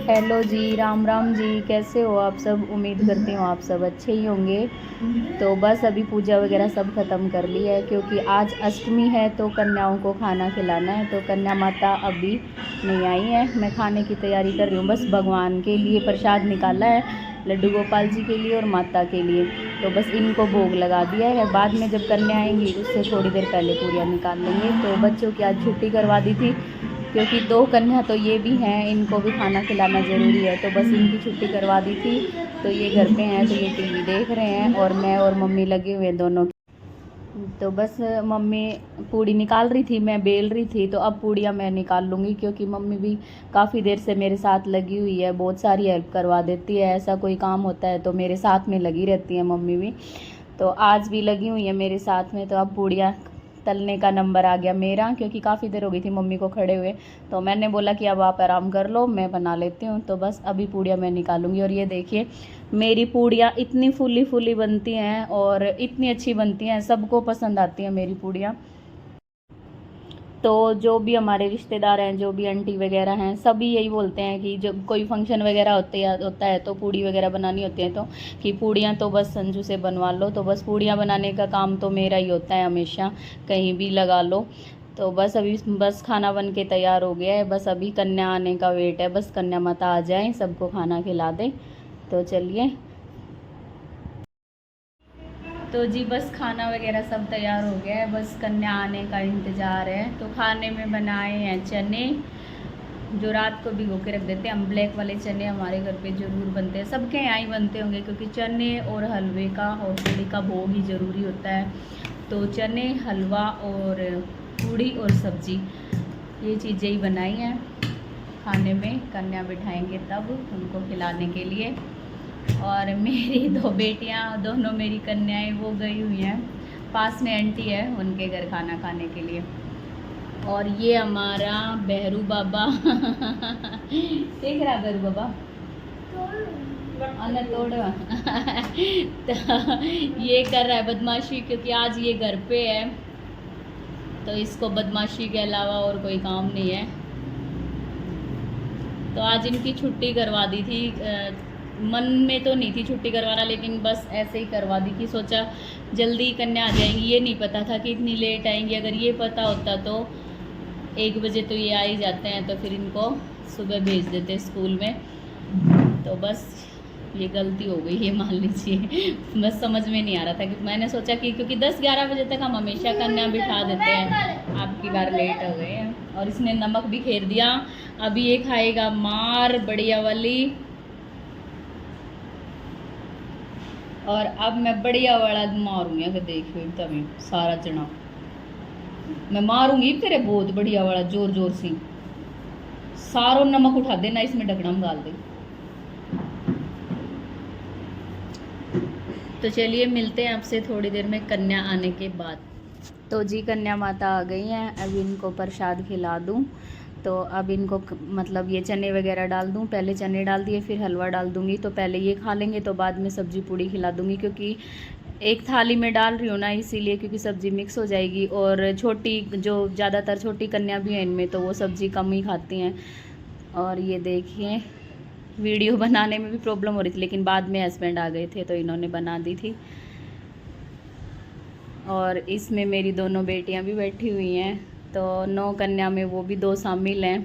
Hello जी, राम राम जी। कैसे हो आप सब? उम्मीद करती हूँ आप सब अच्छे ही होंगे। तो बस अभी पूजा वगैरह सब ख़त्म कर ली है, क्योंकि आज अष्टमी है तो कन्याओं को खाना खिलाना है। तो कन्या माता अभी नहीं आई है, मैं खाने की तैयारी कर रही हूँ। बस भगवान के लिए प्रसाद निकाला है, लड्डू गोपाल जी के लिए और माता के लिए। तो बस इनको भोग लगा दिया है। बाद में जब कन्या आएंगी उससे थोड़ी देर पहले पूरियाँ निकाल लेंगे। तो बच्चों की आज छुट्टी करवा दी थी, क्योंकि दो कन्या तो ये भी हैं, इनको भी खाना खिलाना ज़रूरी है। तो बस इनकी छुट्टी करवा दी थी, तो ये घर पे हैं, तो ये टीवी देख रहे हैं और मैं और मम्मी लगे हुए हैं दोनों। तो बस मम्मी पूड़ी निकाल रही थी, मैं बेल रही थी। तो अब पूड़ियाँ मैं निकाल लूँगी, क्योंकि मम्मी भी काफ़ी देर से मेरे साथ लगी हुई है, बहुत सारी हेल्प करवा देती है। ऐसा कोई काम होता है तो मेरे साथ में लगी रहती है मम्मी भी। तो आज भी लगी हुई है मेरे साथ में। तो अब पूड़ियाँ तलने का नंबर आ गया मेरा, क्योंकि काफ़ी देर हो गई थी मम्मी को खड़े हुए। तो मैंने बोला कि अब आप आराम कर लो, मैं बना लेती हूँ। तो बस अभी पूड़ियाँ मैं निकालूंगी। और ये देखिए, मेरी पूड़ियाँ इतनी फूली फूली बनती हैं और इतनी अच्छी बनती हैं, सबको पसंद आती हैं मेरी पूड़ियाँ। तो जो भी हमारे रिश्तेदार हैं, जो भी आंटी वगैरह हैं, सभी यही बोलते हैं कि जब कोई फंक्शन वगैरह होता है तो पूड़ी वगैरह बनानी होती है, तो कि पूड़ियाँ तो बस संजू से बनवा लो। तो बस पूड़ियाँ बनाने का काम तो मेरा ही होता है हमेशा, कहीं भी लगा लो। तो बस अभी बस खाना बन के तैयार हो गया है, बस अभी कन्या आने का वेट है। बस कन्या माता आ जाए, सबको खाना खिला दें। तो चलिए। तो जी बस खाना वगैरह सब तैयार हो गया है, बस कन्या आने का इंतज़ार है। तो खाने में बनाए हैं चने, जो रात को भिगो के रख देते हैं हम। ब्लैक वाले चने हमारे घर पे ज़रूर बनते हैं, सबके यहाँ ही बनते होंगे, क्योंकि चने और हलवे का और पूड़ी का भोग ही ज़रूरी होता है। तो चने, हलवा और पूड़ी और सब्जी, ये चीज़ें ही बनाई हैं खाने में। कन्या बिठाएंगे तब उनको खिलाने के लिए। और मेरी दो बेटियां, दोनों मेरी कन्याएं, वो गई हुई हैं, पास में आंटी है उनके घर खाना खाने के लिए। और ये हमारा बहरू बाबा देख रहा बहरू बाबा अन्य तोड़ तो ये कर रहा है बदमाशी, क्योंकि आज ये घर पे है, तो इसको बदमाशी के अलावा और कोई काम नहीं है। तो आज इनकी छुट्टी करवा दी थी, मन में तो नहीं थी छुट्टी करवाना, लेकिन बस ऐसे ही करवा दी कि सोचा जल्दी कन्या आ जाएंगी। ये नहीं पता था कि इतनी लेट आएंगी, अगर ये पता होता तो 1 बजे तो ये आ ही जाते हैं, तो फिर इनको सुबह भेज देते स्कूल में। तो बस ये गलती हो गई, ये मान लीजिए। बस समझ में नहीं आ रहा था कि मैंने सोचा कि क्योंकि 10-11 बजे तक हम हमेशा कन्या बिठा देते हैं, आपकी बार लेट हो गए हैं। और इसने नमक भी खेर दिया, अभी ये खाएगा मार बढ़िया वाली। और अब मैं बढ़िया वाला मारूंगी, अगर देखियो तभी सारा चना मैं मारूंगी तेरे, बहुत बढ़िया वाला जोर जोर से सारो नमक उठा देना, इसमें ढकना में डाल दे। तो चलिए मिलते हैं आपसे थोड़ी देर में कन्या आने के बाद। तो जी कन्या माता आ गई हैं, अब इनको प्रसाद खिला दूं। तो अब इनको मतलब ये चने वगैरह डाल दूं, पहले चने डाल दिए फिर हलवा डाल दूंगी। तो पहले ये खा लेंगे, तो बाद में सब्जी पूड़ी खिला दूंगी, क्योंकि एक थाली में डाल रही हूँ ना, इसीलिए, क्योंकि सब्जी मिक्स हो जाएगी। और छोटी, जो ज़्यादातर छोटी कन्या भी हैं इनमें, तो वो सब्जी कम ही खाती हैं। और ये देखिए, वीडियो बनाने में भी प्रॉब्लम हो रही थी, लेकिन बाद में हस्बैंड आ गए थे तो इन्होंने बना दी थी। और इसमें मेरी दोनों बेटियां भी बैठी हुई हैं, तो 9 कन्या में वो भी 2 शामिल हैं।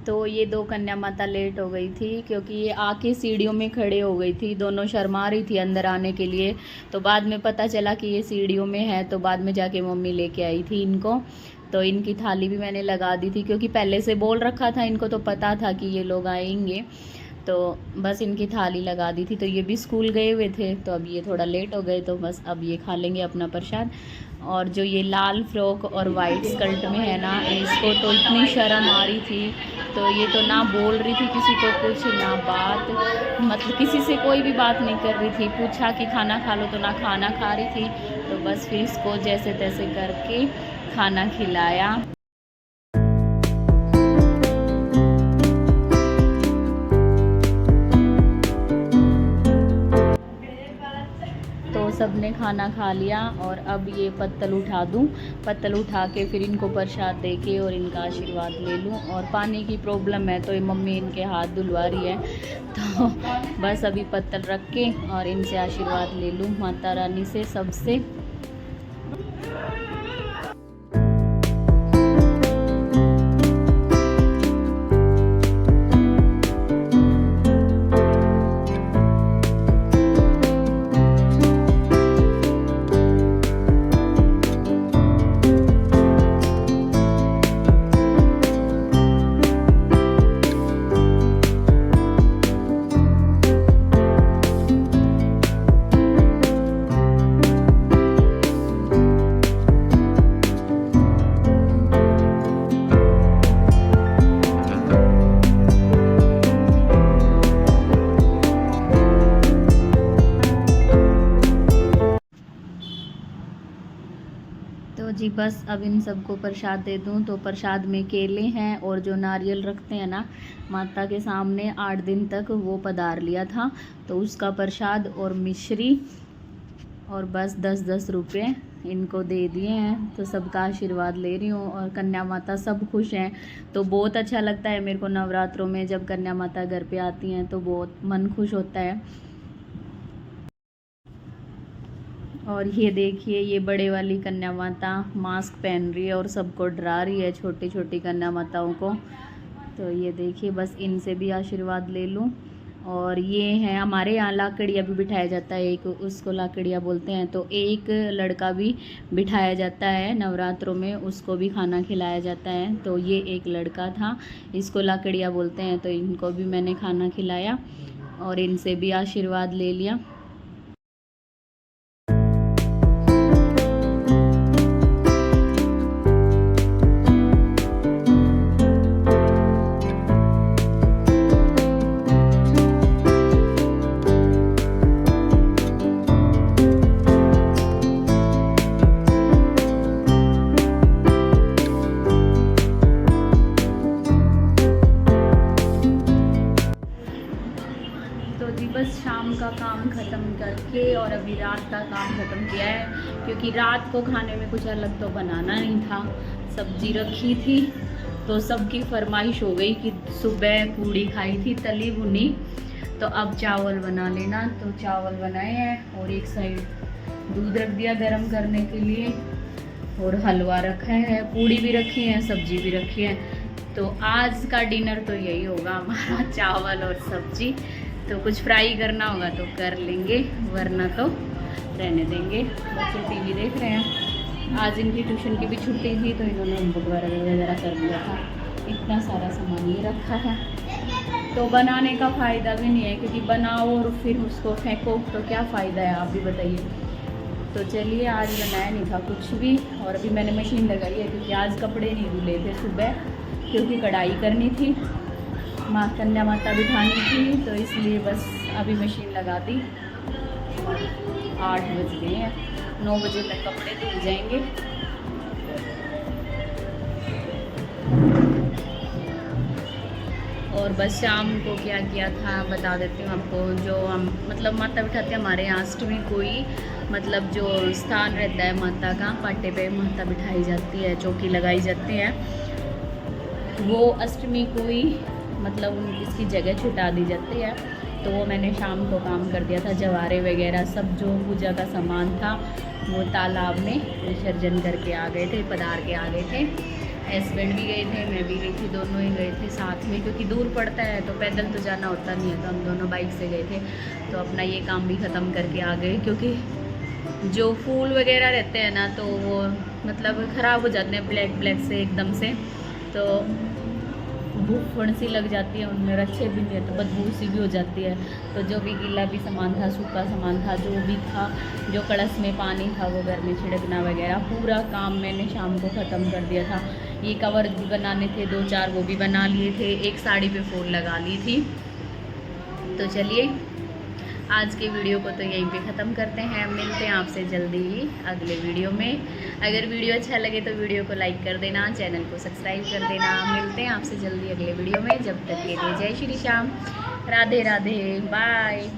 तो ये 2 कन्या माता लेट हो गई थी, क्योंकि ये आके सीढ़ियों में खड़े हो गई थी, दोनों शर्मा रही थी अंदर आने के लिए। तो बाद में पता चला कि ये सीढ़ियों में है, तो बाद में जाके मम्मी लेके आई थी इनको। तो इनकी थाली भी मैंने लगा दी थी, क्योंकि पहले से बोल रखा था इनको, तो पता था कि ये लोग आएंगे। तो बस इनकी थाली लगा दी थी। तो ये भी स्कूल गए हुए थे, तो अब ये थोड़ा लेट हो गए, तो बस अब ये खा लेंगे अपना प्रसाद। और जो ये लाल फ्रॉक और वाइट स्कर्ट में है ना, इसको तो इतनी शर्म आ रही थी, तो ये तो ना बोल रही थी किसी को कुछ, ना बात, मतलब किसी से कोई भी बात नहीं कर रही थी। पूछा कि खाना खा लो, तो ना खाना खा रही थी। तो बस फिर इसको जैसे तैसे करके खाना खिलाया। तो सब ने खाना खा लिया और अब ये पत्तल उठा दूँ, पत्तल उठा के फिर इनको प्रसाद दे के और इनका आशीर्वाद ले लूँ। और पानी की प्रॉब्लम है तो ये मम्मी इनके हाथ धुलवा रही है, तो बस अभी पत्तल रख के और इनसे आशीर्वाद ले लूँ माता रानी से, सबसे। तो जी बस अब इन सबको प्रसाद दे दूँ। तो प्रसाद में केले हैं और जो नारियल रखते हैं ना माता के सामने 8 दिन तक, वो पधार लिया था, तो उसका प्रसाद और मिश्री और बस 10-10 रुपये इनको दे दिए हैं। तो सबका आशीर्वाद ले रही हूँ और कन्या माता सब खुश हैं, तो बहुत अच्छा लगता है मेरे को नवरात्रों में जब कन्या माता घर पे आती हैं, तो बहुत मन खुश होता है। और ये देखिए ये बड़े वाली कन्या माता मास्क पहन रही है और सबको डरा रही है, छोटी छोटी कन्या माताओं को। तो ये देखिए बस इनसे भी आशीर्वाद ले लूँ। और ये है हमारे यहाँ लाकड़िया भी बिठाया जाता है, एक उसको लाकड़िया बोलते हैं, तो एक लड़का भी बिठाया जाता है नवरात्रों में, उसको भी खाना खिलाया जाता है। तो ये एक लड़का था, इसको लाकड़िया बोलते हैं, तो इनको भी मैंने खाना खिलाया और इनसे भी आशीर्वाद ले लिया। तो जी बस शाम का काम ख़त्म करके और अभी रात का काम ख़त्म किया है, क्योंकि रात को खाने में कुछ अलग तो बनाना नहीं था। सब्जी रखी थी तो सबकी फरमाइश हो गई कि सुबह पूड़ी खाई थी तली भुनी, तो अब चावल बना लेना। तो चावल बनाए हैं और एक साइड दूध रख दिया गर्म करने के लिए और हलवा रखा है, पूड़ी भी रखी है, सब्जी भी रखी है। तो आज का डिनर तो यही होगा हमारा, चावल और सब्जी। तो कुछ फ्राई करना होगा तो कर लेंगे, वरना तो रहने देंगे। बच्चे टीवी देख रहे हैं, आज इनकी ट्यूशन की भी छुट्टी थी तो इन्होंने होमवर्क वगैरह कर लिया था। इतना सारा सामान ये रखा है, तो बनाने का फ़ायदा भी नहीं है, क्योंकि बनाओ और फिर उसको फेंको तो क्या फ़ायदा है, आप भी बताइए। तो चलिए आज बनाया नहीं था कुछ भी, और अभी मैंने मशीन लगाई है क्योंकि आज कपड़े नहीं धुले थे सुबह, क्योंकि कढ़ाई करनी थी, माँ कन्या माता बिठानी थी, तो इसलिए बस अभी मशीन लगा दी। 8 बज गए हैं, 9 बजे तक कपड़े धुल जाएंगे। और बस शाम को क्या किया था बता देती हूँ आपको। जो हम मतलब माता बिठाते हैं हमारे यहाँ अष्टमी कोई मतलब जो स्थान रहता है माता का, पाटे पे माता बिठाई जाती है, चौकी लगाई जाती है, वो अष्टमी कोई मतलब इसकी जगह छुटा दी जाती है। तो वो मैंने शाम को काम कर दिया था, जवारे वगैरह सब जो पूजा का सामान था वो तालाब में विसर्जन करके आ गए थे, पधार के आ गए थे। हस्बैंड भी गए थे, मैं भी गई थी, दोनों ही गए थे साथ में, क्योंकि दूर पड़ता है तो पैदल तो जाना होता नहीं है, तो हम दोनों बाइक से गए थे। तो अपना ये काम भी ख़त्म करके आ गए, क्योंकि जो फूल वगैरह रहते हैं ना तो वो मतलब ख़राब हो जाते हैं ब्लैक ब्लैक से एकदम से, तो भूख सी लग जाती है उनमें, अच्छे भी नहीं है, तो बदबू सी भी हो जाती है। तो जो भी गीला भी सामान था, सूखा सामान था, जो भी था, जो कलश में पानी था वो घर में छिड़कना वगैरह पूरा काम मैंने शाम को ख़त्म कर दिया था। ये कवर भी बनाने थे 2-4, वो भी बना लिए थे, एक साड़ी पे फूल लगा ली थी। तो चलिए आज के वीडियो को तो यहीं पे ख़त्म करते हैं, मिलते हैं आपसे जल्दी ही अगले वीडियो में। अगर वीडियो अच्छा लगे तो वीडियो को लाइक कर देना, चैनल को सब्सक्राइब कर देना। मिलते हैं आपसे जल्दी अगले वीडियो में, जब तक के लिए जय श्री श्याम, राधे राधे, बाय।